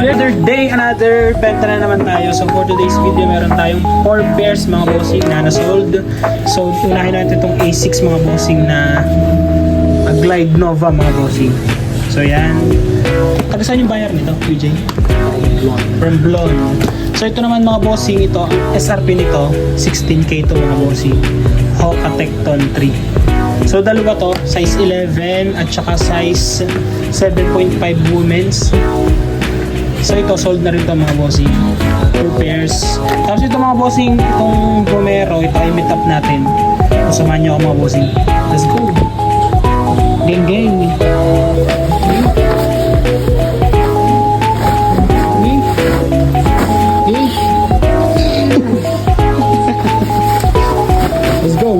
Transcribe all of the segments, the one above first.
Another day, another benta na naman tayo. So for today's video, meron tayong 4 pairs mga bossing na na-sold. So unahin natin itong A6 mga bossing na Glide Nova mga bossing. So yan. Taga saan yung buyer nito, QJ? From Blonde. So ito naman mga bossing, ito SRP nito 16K to mga bossing. Hoka Tecton 3. So dalawa to, size 11 at saka size 7.5 women's. So ito sold na rin to mga bossing. 2 pairs. Tapos ito mga bossing, itong Romero, ito ay meet up natin. Samahan nyo ako mga bossing. Let's go. Gang gang. Let's go.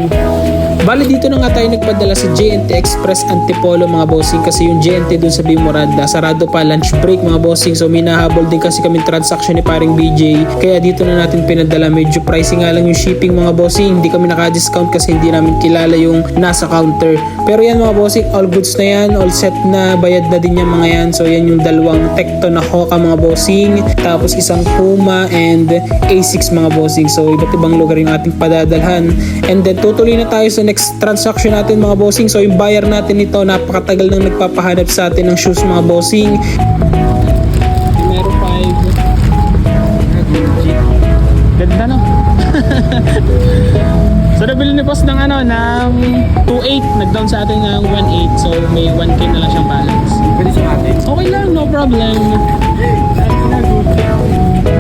Bali dito na nga tayo nagpadala sa JNT Express Antipolo mga bossing, kasi yung JNT dun sa Bimoranda sarado pa, lunch break mga bossing. So may nahabol din kasi kami transaction ni paring BJ, kaya dito na natin pinadala. Medyo pricey nga lang yung shipping mga bossing, hindi kami naka-discount kasi hindi namin kilala yung nasa counter. Pero yan mga bossing, all goods na yan, all set na, bayad na din yan mga yan. So yan yung dalawang Tecton na Hoka mga bossing, tapos isang Puma and A6 mga bossing. So iba't ibang lugar yung ating padadalhan. And then tutuloy na tayo sa next transaction natin mga bossing. So yung buyer natin nito, napakatagal nang nagpapahanap sa atin ng shoes mga bossing. Numero 5. Ganda no? So nabili ni boss ng ng 2.8, nag-down sa atin ng 1.8. So may 1K na lang siyang balance. Pwede sa atin. Okay lang, no problem.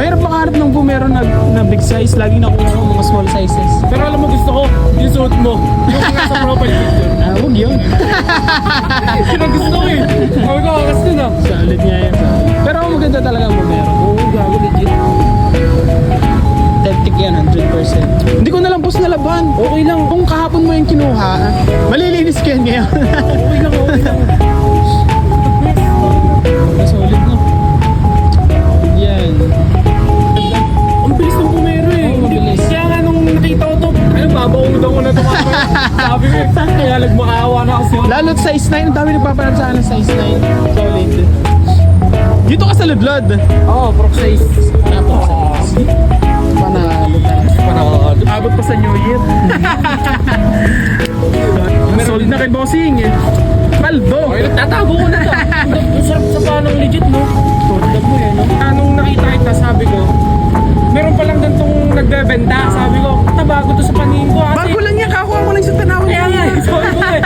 Mayroon pa kaharap ng Bumero na big size. Lagi nakuha ko mga small sizes. Pero alam mo, gusto ko yung suot mo. Yung nga sa profile picture. Huwag yun. Yun ang gusto ko eh. Huwag ko kakas din ah. Solid niya yan. Pero maganda talaga ang Bumero. Oo, gago legit. Authentic yan, 100%. Hindi ko na lang boss nalaban. Okay lang. Kung kahapon mo yung kinuha, malilinis ka yan ngayon. Okay lang, okay lang. Solid no? Yan. Ang bilis ng Bumero eh. Oo, mabilis. Kaya nga nung nakita ko to, babaundan ko na ito. Sabi ko eh, kaya nagmakaawa na kasi. Lalo't size 9, ang dami nagpapanap sa akin ng size 9. Solid. Dito ka sa Ludlod. Oo, proc size. Panalo ka. Panakakad. Abot pa sa New Year. Solid na kay bossing. Paldo. Okay, tatago ko na to. Ang sarap sa panong legit no. Tulad mo yan no. Anong nakita kita, sabi ko, meron pa lang ganitong nagbebenta. Sabi ko, tabago to sa paningin ko. Bago lang yan, kakuha mo lang sa tanaw. Kaya nga, sabi ko eh.